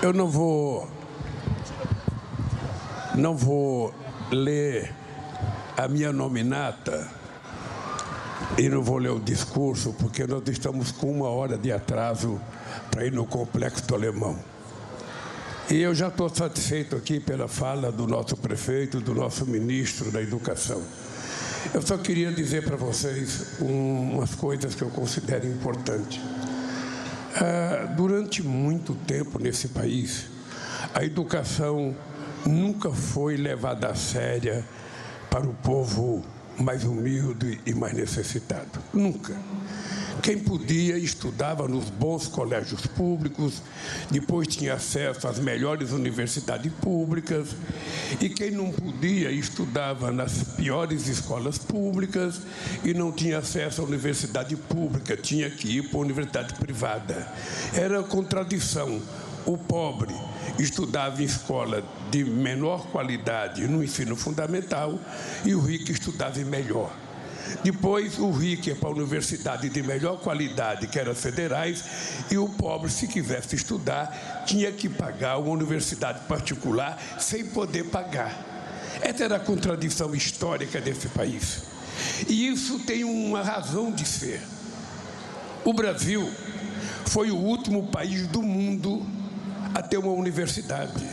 Eu não vou ler a minha nominata e não vou ler o discurso, porque nós estamos com 1 hora de atraso para ir no Complexo do Alemão. E eu já estou satisfeito aqui pela fala do nosso prefeito, do nosso ministro da Educação. Eu só queria dizer para vocês umas coisas que eu considero importantes. Durante muito tempo nesse país, a educação nunca foi levada a sério para o povo mais humilde e mais necessitado. Nunca. Quem podia estudava nos bons colégios públicos, depois tinha acesso às melhores universidades públicas, e quem não podia estudava nas piores escolas públicas e não tinha acesso à universidade pública, tinha que ir para a universidade privada. Era contradição. O pobre estudava em escola de menor qualidade no ensino fundamental e o rico estudava em melhor. Depois, o rico ia para a universidade de melhor qualidade, que eram as federais, e o pobre, se quisesse estudar, tinha que pagar uma universidade particular sem poder pagar. Essa era a contradição histórica desse país. E isso tem uma razão de ser. O Brasil foi o último país do mundo a ter uma universidade.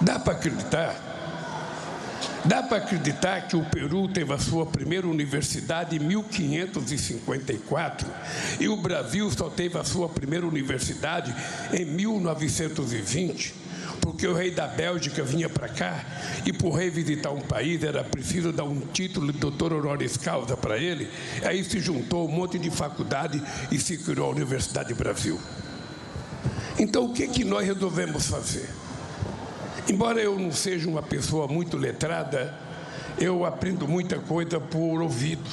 Dá para acreditar? Dá para acreditar que o Peru teve a sua primeira universidade em 1554 e o Brasil só teve a sua primeira universidade em 1920, porque o rei da Bélgica vinha para cá e, por rei visitar um país, era preciso dar um título de doutor honoris causa para ele. Aí se juntou um monte de faculdade e se criou a Universidade do Brasil. Então, o que nós resolvemos fazer? Embora eu não seja uma pessoa muito letrada, eu aprendo muita coisa por ouvido.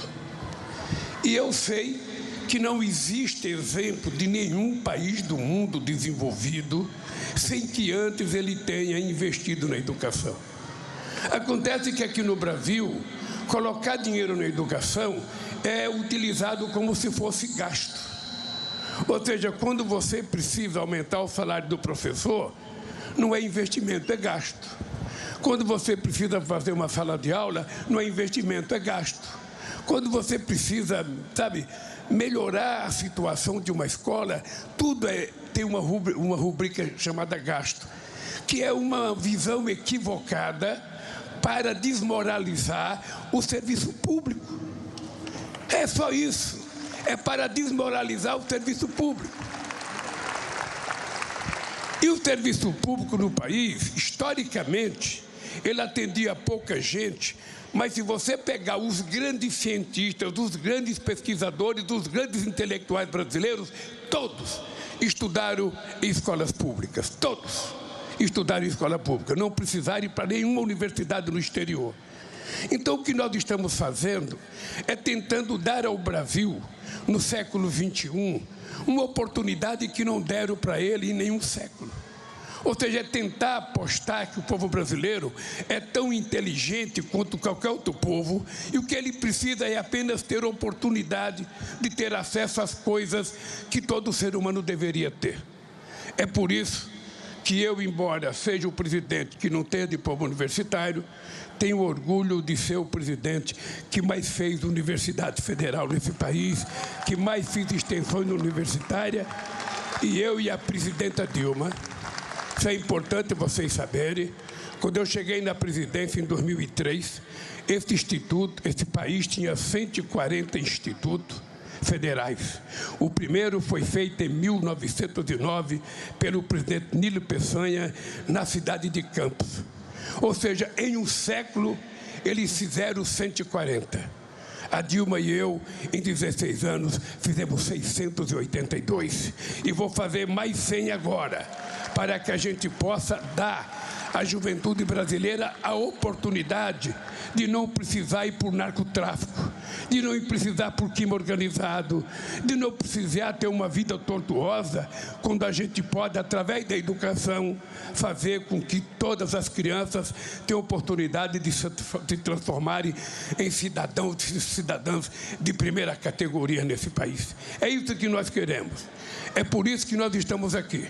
E eu sei que não existe exemplo de nenhum país do mundo desenvolvido sem que antes ele tenha investido na educação. Acontece que aqui no Brasil, colocar dinheiro na educação é utilizado como se fosse gasto. Ou seja, quando você precisa aumentar o salário do professor, não é investimento, é gasto. Quando você precisa fazer uma sala de aula, não é investimento, é gasto. Quando você precisa, melhorar a situação de uma escola, tudo tem uma rubrica chamada gasto, que é uma visão equivocada para desmoralizar o serviço público. É só isso. É para desmoralizar o serviço público. E o serviço público no país, historicamente, ele atendia pouca gente, mas se você pegar os grandes cientistas, os grandes pesquisadores, os grandes intelectuais brasileiros, todos estudaram em escolas públicas, todos estudaram em escola pública, não precisaram ir para nenhuma universidade no exterior. Então, o que nós estamos fazendo é tentando dar ao Brasil, no século XXI, uma oportunidade que não deram para ele em nenhum século. Ou seja, é tentar apostar que o povo brasileiro é tão inteligente quanto qualquer outro povo e o que ele precisa é apenas ter a oportunidade de ter acesso às coisas que todo ser humano deveria ter. É por isso que eu, embora seja o presidente que não tenha diploma universitário, tenho orgulho de ser o presidente que mais fez universidade federal nesse país, que mais fez extensões universitárias, e eu e a presidenta Dilma. Isso é importante vocês saberem. Quando eu cheguei na presidência em 2003, esse país tinha 140 institutos federais. O primeiro foi feito em 1909 pelo presidente Nilo Peçanha, na cidade de Campos. Ou seja, em um século, eles fizeram 140. A Dilma e eu, em 16 anos, fizemos 682. E vou fazer mais 100 agora, para que a gente possa dar à juventude brasileira a oportunidade de não precisar ir por narcotráfico, de não precisar por crime organizado, de não precisar ter uma vida tortuosa, quando a gente pode, através da educação, fazer com que todas as crianças tenham oportunidade de se transformarem em cidadãos e cidadãs de primeira categoria nesse país. É isso que nós queremos. É por isso que nós estamos aqui.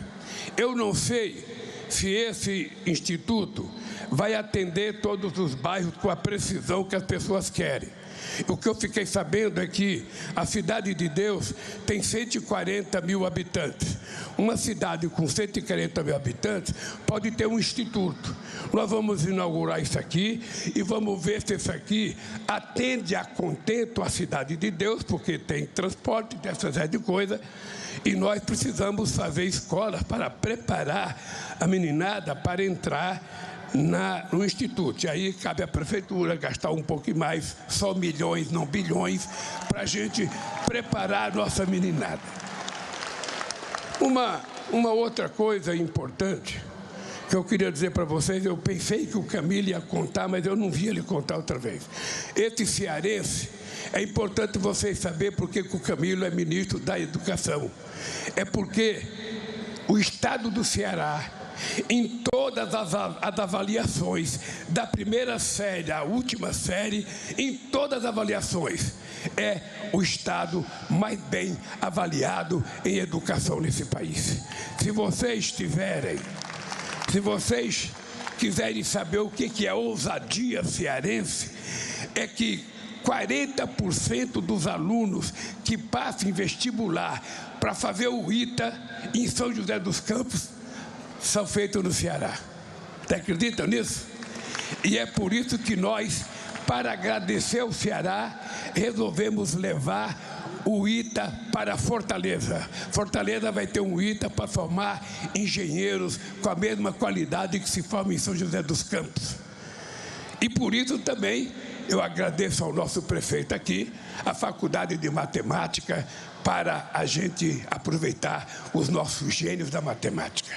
Eu não sei se esse instituto vai atender todos os bairros com a precisão que as pessoas querem. O que eu fiquei sabendo é que a Cidade de Deus tem 140 mil habitantes. Uma cidade com 140 mil habitantes pode ter um instituto. Nós vamos inaugurar isso aqui e vamos ver se isso aqui atende a contento a Cidade de Deus, porque tem transporte, tem essa série de coisa. E nós precisamos fazer escolas para preparar a meninada para entrar no Instituto. E aí cabe à Prefeitura gastar um pouco mais, só milhões, não bilhões, para a gente preparar a nossa meninada. Uma outra coisa importante que eu queria dizer para vocês, eu pensei que o Camilo ia contar, mas eu não vi ele contar outra vez. Esse cearense, é importante vocês saberem por que o Camilo é ministro da Educação. É porque o Estado do Ceará, em todas as avaliações, da primeira série à última série, em todas as avaliações, é o Estado mais bem avaliado em educação nesse país. Se vocês quiserem saber o que é ousadia cearense, é que 40% dos alunos que passam em vestibular para fazer o ITA em São José dos Campos são feitos no Ceará. Você acredita nisso? E é por isso que nós, para agradecer ao Ceará, resolvemos levar o ITA para Fortaleza. Fortaleza vai ter um ITA para formar engenheiros com a mesma qualidade que se forma em São José dos Campos. E por isso também eu agradeço ao nosso prefeito aqui, a Faculdade de Matemática, para a gente aproveitar os nossos gênios da matemática.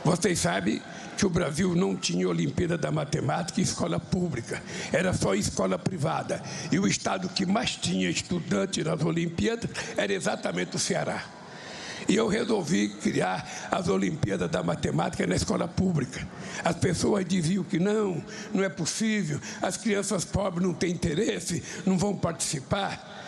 Vocês sabem que o Brasil não tinha Olimpíada da Matemática em escola pública, era só escola privada. E o estado que mais tinha estudantes nas Olimpíadas era exatamente o Ceará. E eu resolvi criar as Olimpíadas da Matemática na escola pública. As pessoas diziam que não é possível, as crianças pobres não têm interesse, não vão participar.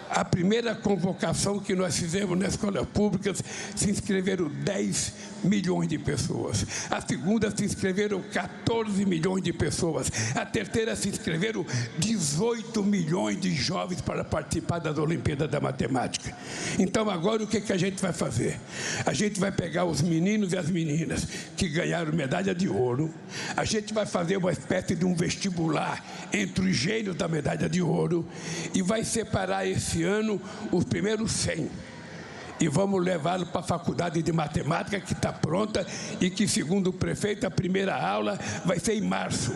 A primeira convocação que nós fizemos na escola pública, se inscreveram 10 milhões de pessoas. A segunda se inscreveram 14 milhões de pessoas. A terceira se inscreveram 18 milhões de jovens para participar das Olimpíadas da Matemática. Então agora o que a gente vai fazer? A gente vai pegar os meninos e as meninas que ganharam medalha de ouro, a gente vai fazer uma espécie de um vestibular entre os gênios da medalha de ouro e vai separar esse ano os primeiros 100 e vamos levá-lo para a Faculdade de Matemática, que está pronta e que, segundo o prefeito, a primeira aula vai ser em março.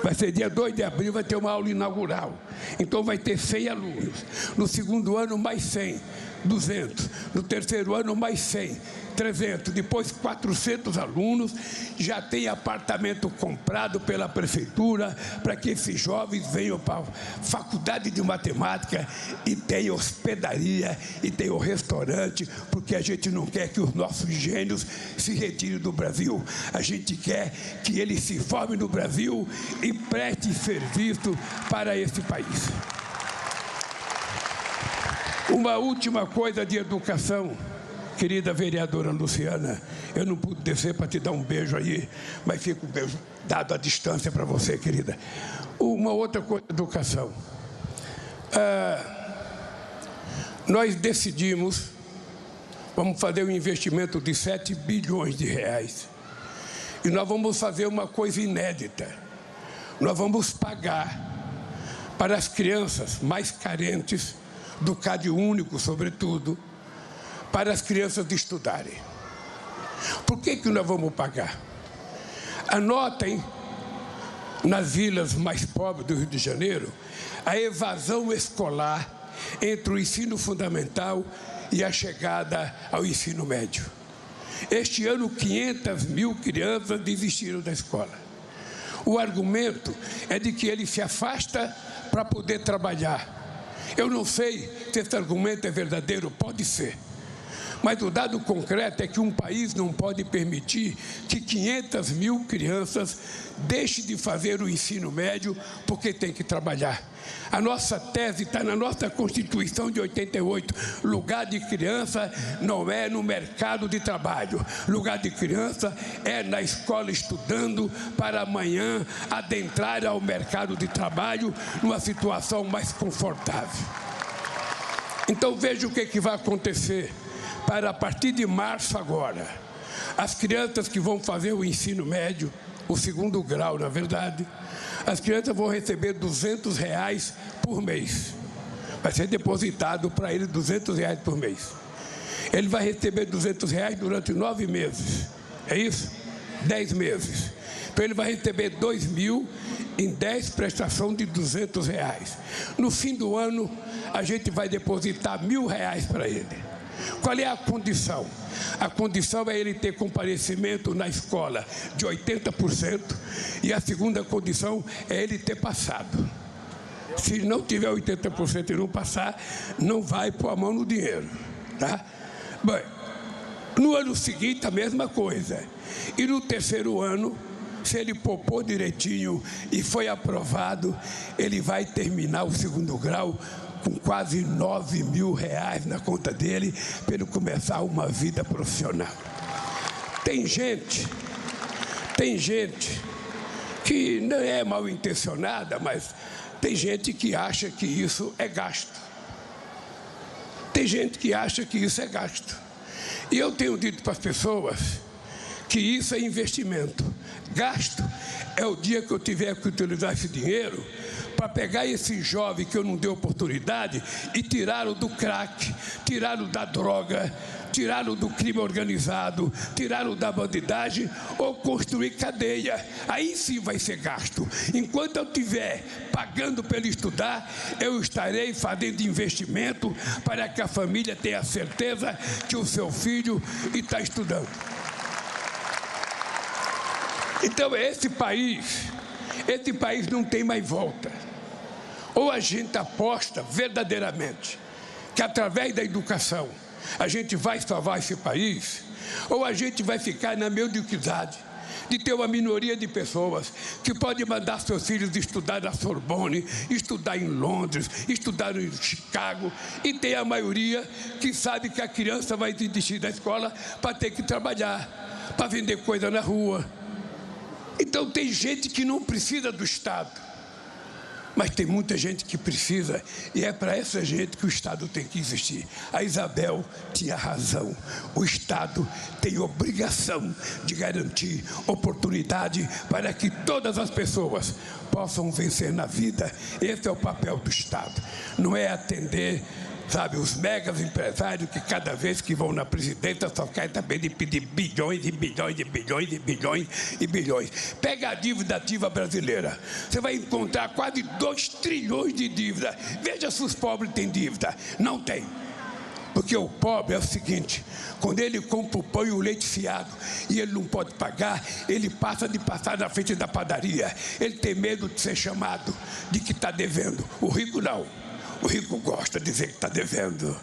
Vai ser dia 2 de abril, vai ter uma aula inaugural. Então vai ter 100 alunos. No segundo ano, mais 100, 200. No terceiro ano, mais 100, 300. Depois, 400 alunos. Já tem apartamento comprado pela prefeitura para que esses jovens venham para a Faculdade de Matemática e tenham hospedaria e tenham restaurante, porque a gente não quer que os nossos gênios se retirem do Brasil. A gente quer que eles se formem no Brasil e prestem serviço para esse país. Uma última coisa de educação, querida vereadora Luciana, eu não pude descer para te dar um beijo aí, mas fica um beijo dado à distância para você, querida. Uma outra coisa de educação. Nós decidimos, vamos fazer um investimento de 7 bilhões de reais. E nós vamos fazer uma coisa inédita. Nós vamos pagar para as crianças mais carentes, do Cade Único, sobretudo, para as crianças estudarem. Por que nós vamos pagar? Anotem, nas vilas mais pobres do Rio de Janeiro, a evasão escolar entre o ensino fundamental e a chegada ao ensino médio. Este ano, 500 mil crianças desistiram da escola. O argumento é de que ele se afasta para poder trabalhar. Eu não sei se esse argumento é verdadeiro, pode ser. Mas o dado concreto é que um país não pode permitir que 500 mil crianças deixem de fazer o ensino médio porque tem que trabalhar. A nossa tese está na nossa Constituição de 88. Lugar de criança não é no mercado de trabalho. Lugar de criança é na escola estudando para amanhã adentrar ao mercado de trabalho numa situação mais confortável. Então veja o que vai acontecer. Para a partir de março agora, as crianças que vão fazer o ensino médio, o segundo grau, na verdade, as crianças vão receber R$200 por mês. Vai ser depositado para ele R$200 por mês. Ele vai receber R$200 durante 9 meses. É isso? 10 meses. Então ele vai receber 2.000 em 10 prestações de R$200. No fim do ano, a gente vai depositar R$1.000 para ele. Qual é a condição? A condição é ele ter comparecimento na escola de 80% e a segunda condição é ele ter passado. Se não tiver 80% e não passar, não vai pôr a mão no dinheiro, tá? Bem, no ano seguinte a mesma coisa. E no terceiro ano, se ele popou direitinho e foi aprovado, ele vai terminar o segundo grau com quase R$9.000 na conta dele, para ele começar uma vida profissional. Tem gente que não é mal intencionada, mas tem gente que acha que isso é gasto. Tem gente que acha que isso é gasto. E eu tenho dito para as pessoas que isso é investimento. Gasto é o dia que eu tiver que utilizar esse dinheiro para pegar esse jovem que eu não dei oportunidade e tirá-lo do crack, tirá-lo da droga, tirá-lo do crime organizado, tirá-lo da bandidagem ou construir cadeia. Aí sim vai ser gasto. Enquanto eu estiver pagando para ele estudar, eu estarei fazendo investimento para que a família tenha certeza que o seu filho está estudando. Então esse país não tem mais volta. Ou a gente aposta verdadeiramente que através da educação a gente vai salvar esse país, ou a gente vai ficar na mediocridade de ter uma minoria de pessoas que pode mandar seus filhos estudar na Sorbonne, estudar em Londres, estudar em Chicago, e tem a maioria que sabe que a criança vai desistir da escola para ter que trabalhar, para vender coisa na rua. Então tem gente que não precisa do Estado, mas tem muita gente que precisa, e é para essa gente que o Estado tem que existir. A Isabel tinha razão. O Estado tem obrigação de garantir oportunidade para que todas as pessoas possam vencer na vida. Esse é o papel do Estado. Não é atender, sabe, os megas empresários que cada vez que vão na presidência só querem também de pedir bilhões e bilhões e bilhões e bilhões e bilhões. Pega a dívida ativa brasileira. Você vai encontrar quase 2 trilhões de dívida. Veja se os pobres têm dívida. Não tem. Porque o pobre é o seguinte: quando ele compra o pão e o leite fiado e ele não pode pagar, ele passa de passar na frente da padaria. Ele tem medo de ser chamado de que está devendo. O rico não. O rico gosta de dizer que está devendo.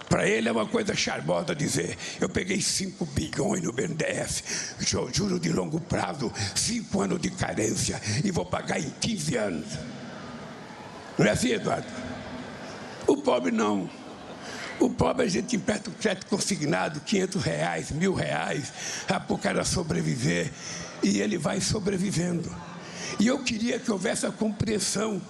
Para ele é uma coisa charmosa dizer: eu peguei 5 bilhões no BNDES, juro de longo prazo, 5 anos de carência e vou pagar em 15 anos. Não é assim, Eduardo? O pobre não. O pobre a gente empresta um crédito consignado, R$500, R$1.000, para o cara sobreviver, e ele vai sobrevivendo. E eu queria que houvesse a compreensão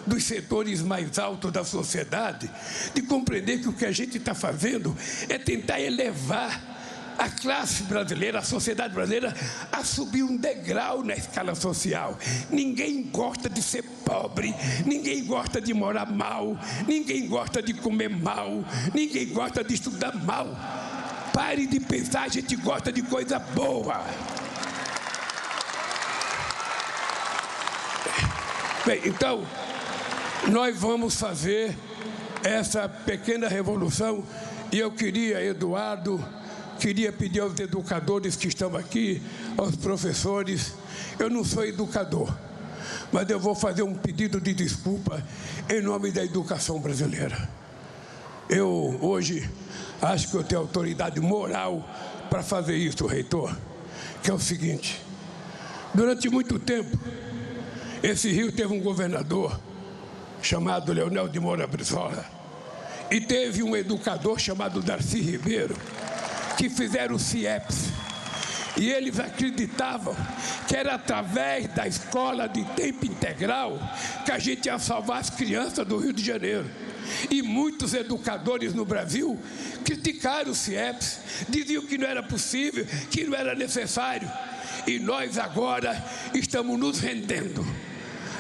dos setores mais altos da sociedade, de compreender que o que a gente está fazendo é tentar elevar a classe brasileira, a sociedade brasileira, a subir um degrau na escala social. Ninguém gosta de ser pobre, ninguém gosta de morar mal, ninguém gosta de comer mal, ninguém gosta de estudar mal. Pare de pensar, a gente gosta de coisa boa. Bem, então, nós vamos fazer essa pequena revolução, e eu queria, Eduardo, queria pedir aos educadores que estão aqui, aos professores, eu não sou educador, mas eu vou fazer um pedido de desculpa em nome da educação brasileira. Eu, hoje, acho que eu tenho autoridade moral para fazer isso, reitor, que é o seguinte: durante muito tempo, esse Rio teve um governador chamado Leonel de Moura Brizola e teve um educador chamado Darcy Ribeiro, que fizeram o CIEPS. E eles acreditavam que era através da escola de tempo integral que a gente ia salvar as crianças do Rio de Janeiro. E muitos educadores no Brasil criticaram o CIEPS, diziam que não era possível, que não era necessário. E nós agora estamos nos rendendo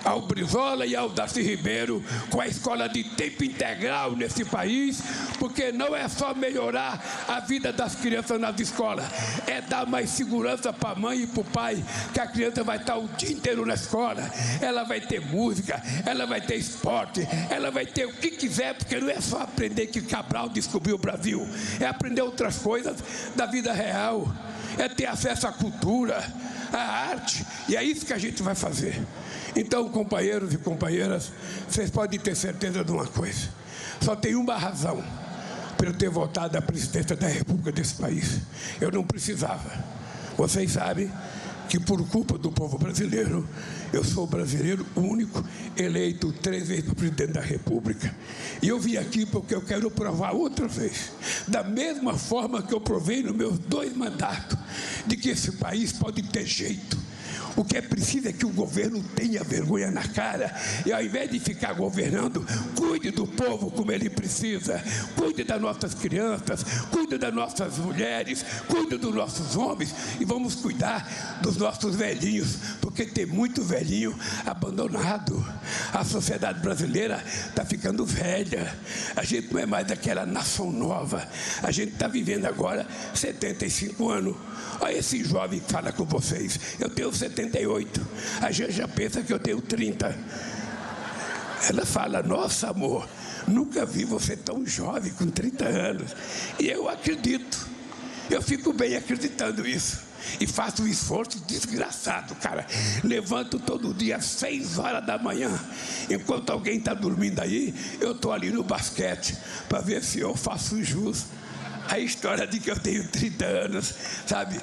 ao Brizola e ao Darcy Ribeiro com a escola de tempo integral nesse país, porque não é só melhorar a vida das crianças nas escolas, é dar mais segurança para a mãe e para o pai, que a criança vai estar o dia inteiro na escola, ela vai ter música, ela vai ter esporte, ela vai ter o que quiser, porque não é só aprender que Cabral descobriu o Brasil, é aprender outras coisas da vida real, é ter acesso à cultura, à arte, e é isso que a gente vai fazer. Então, companheiros e companheiras, vocês podem ter certeza de uma coisa: só tem uma razão para eu ter votado a presidência da República desse país. Eu não precisava. Vocês sabem que, por culpa do povo brasileiro, eu sou o brasileiro único eleito 3 vezes para presidente da República. E eu vim aqui porque eu quero provar outra vez, da mesma forma que eu provei nos meus 2 mandatos, de que esse país pode ter jeito. O que é preciso é que o governo tenha vergonha na cara e, ao invés de ficar governando, cuide do povo como ele precisa, cuide das nossas crianças, cuide das nossas mulheres, cuide dos nossos homens e vamos cuidar dos nossos velhinhos, porque tem muito velhinho abandonado. A sociedade brasileira está ficando velha, a gente não é mais daquela nação nova, a gente está vivendo agora 75 anos. Olha esse jovem que fala com vocês, eu tenho 78, a gente já pensa que eu tenho 30. Ela fala: nossa, amor, nunca vi você tão jovem com 30 anos. E eu acredito, eu fico bem acreditando isso. E faço um esforço desgraçado, cara. Levanto todo dia às 6 horas da manhã. Enquanto alguém está dormindo aí, eu estou ali no basquete para ver se eu faço jus a história de que eu tenho 30 anos, sabe?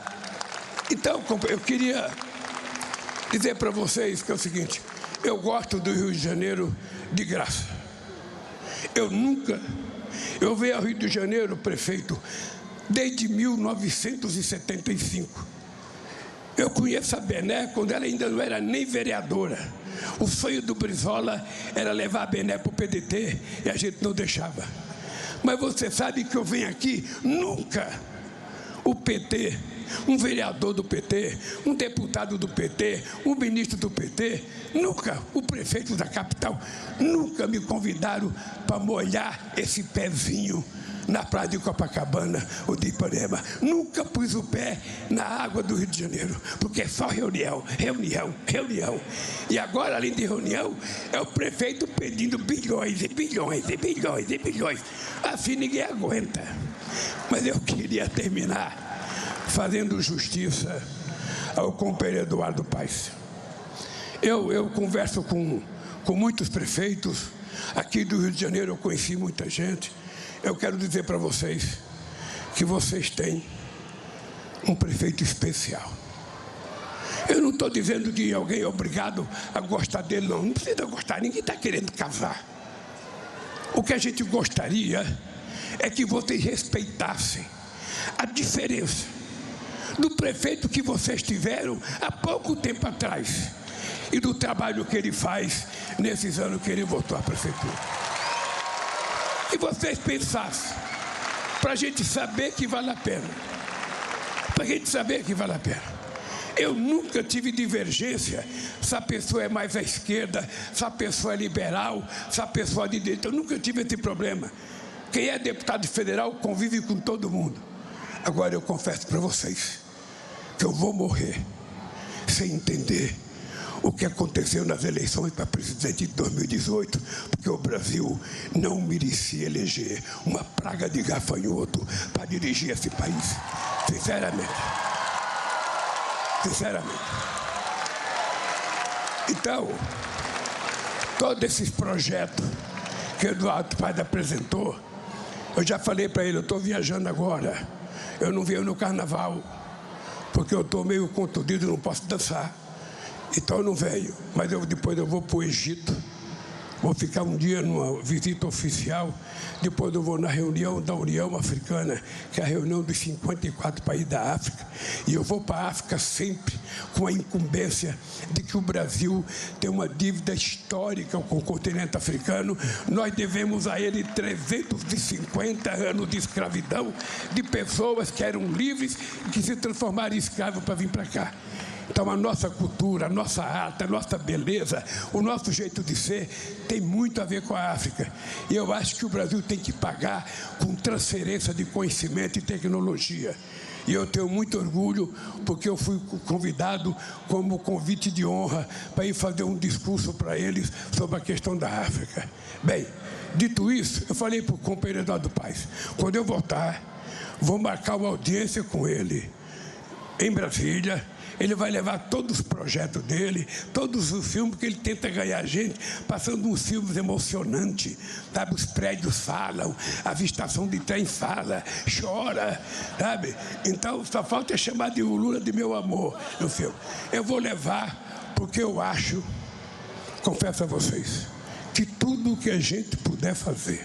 Então, eu queria dizer para vocês que é o seguinte: eu gosto do Rio de Janeiro de graça. Eu venho ao Rio de Janeiro, prefeito, desde 1975. Eu conheço a Bené quando ela ainda não era nem vereadora. O sonho do Brizola era levar a Bené para o PDT e a gente não deixava. Mas você sabe que eu venho aqui, nunca o PT, um vereador do PT, um deputado do PT, um ministro do PT, nunca o prefeito da capital, nunca me convidaram para molhar esse pezinho na praia de Copacabana ou de Ipanema. Nunca pus o pé na água do Rio de Janeiro, porque é só reunião, reunião, reunião. E agora, além de reunião, é o prefeito pedindo bilhões e bilhões e bilhões e bilhões. Assim ninguém aguenta. Mas eu queria terminar fazendo justiça ao companheiro Eduardo Paes. Eu converso com muitos prefeitos. Aqui do Rio de Janeiro eu conheci muita gente. Eu quero dizer para vocês que vocês têm um prefeito especial. Eu não estou dizendo que alguém é obrigado a gostar dele, não. Não precisa gostar, ninguém está querendo casar. O que a gente gostaria é que vocês respeitassem a diferença do prefeito que vocês tiveram há pouco tempo atrás e do trabalho que ele faz nesses anos que ele voltou à prefeitura. E vocês pensassem, para a gente saber que vale a pena. Para a gente saber que vale a pena. Eu nunca tive divergência se a pessoa é mais à esquerda, se a pessoa é liberal, se a pessoa é de direita. Eu nunca tive esse problema. Quem é deputado federal convive com todo mundo. Agora eu confesso para vocês que eu vou morrer sem entender o que aconteceu nas eleições para presidente de 2018, porque o Brasil não merecia eleger uma praga de gafanhoto para dirigir esse país. Sinceramente. Então, todos esses projetos que o Eduardo Paes apresentou, eu já falei para ele, eu estou viajando agora, eu não venho no carnaval, porque eu estou meio contundido, não posso dançar, então eu não venho, mas depois eu vou para o Egito, vou ficar um dia numa visita oficial, depois eu vou na reunião da União Africana, que é a reunião dos 54 países da África, e eu vou para a África sempre com a incumbência de que o Brasil tem uma dívida histórica com o continente africano. Nós devemos a ele 350 anos de escravidão, de pessoas que eram livres e que se transformaram em escravos para vir para cá. Então, a nossa cultura, a nossa arte, a nossa beleza, o nosso jeito de ser tem muito a ver com a África. E eu acho que o Brasil tem que pagar com transferência de conhecimento e tecnologia. E eu tenho muito orgulho, porque eu fui convidado como convite de honra para ir fazer um discurso para eles sobre a questão da África. Bem, dito isso, eu falei para o companheiro Eduardo Paes, quando eu voltar, vou marcar uma audiência com ele em Brasília. Ele vai levar todos os projetos dele, todos os filmes que ele tenta ganhar a gente, passando uns filmes emocionantes, sabe? Os prédios falam, a avistação de trem fala, chora, sabe? Então, só falta chamar de o Lula de meu amor no filme. Eu vou levar, porque eu acho, confesso a vocês, que tudo o que a gente puder fazer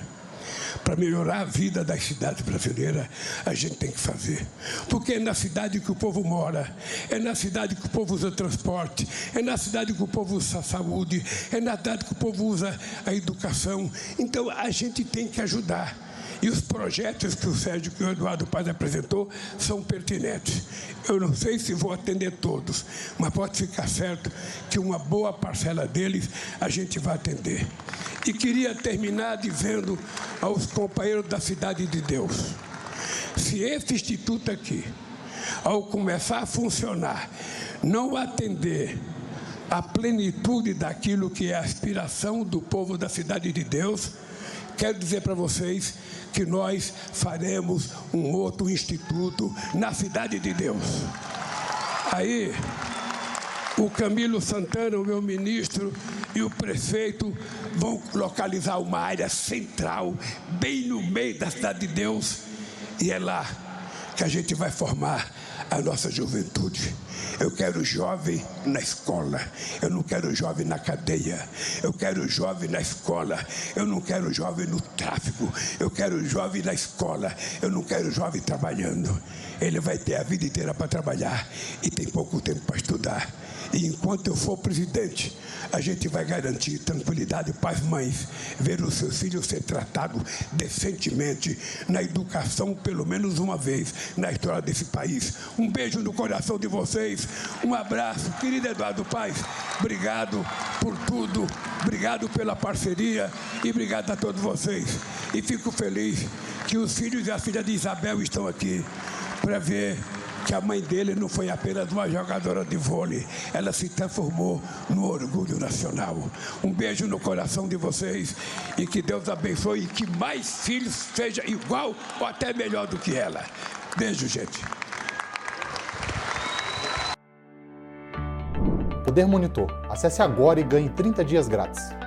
para melhorar a vida das cidades brasileiras, a gente tem que fazer. Porque é na cidade que o povo mora, é na cidade que o povo usa transporte, é na cidade que o povo usa a saúde, é na cidade que o povo usa a educação. Então, a gente tem que ajudar. E os projetos que o Sérgio e o Eduardo Paes apresentou são pertinentes. Eu não sei se vou atender todos, mas pode ficar certo que uma boa parcela deles a gente vai atender. E queria terminar dizendo aos companheiros da Cidade de Deus, se esse instituto aqui, ao começar a funcionar, não atender a plenitude daquilo que é a aspiração do povo da Cidade de Deus, quero dizer para vocês que nós faremos um outro instituto na Cidade de Deus. Aí, o Camilo Santana, o meu ministro, e o prefeito vão localizar uma área central, bem no meio da Cidade de Deus, e é lá que a gente vai formar a nossa juventude. Eu quero jovem na escola, eu não quero jovem na cadeia, eu quero jovem na escola, eu não quero jovem no tráfico, eu quero jovem na escola, eu não quero jovem trabalhando. Ele vai ter a vida inteira para trabalhar e tem pouco tempo para estudar. E enquanto eu for presidente, a gente vai garantir tranquilidade para as mães, ver os seus filhos ser tratados decentemente na educação, pelo menos uma vez na história desse país. Um beijo no coração de vocês, um abraço, querido Eduardo Paes, obrigado por tudo, obrigado pela parceria e obrigado a todos vocês. E fico feliz que os filhos e a filha de Isabel estão aqui para ver que a mãe dele não foi apenas uma jogadora de vôlei, ela se transformou no orgulho nacional. Um beijo no coração de vocês e que Deus abençoe e que mais filhos sejam igual ou até melhor do que ela. Beijo, gente. Poder Monitor. Acesse agora e ganhe 30 dias grátis.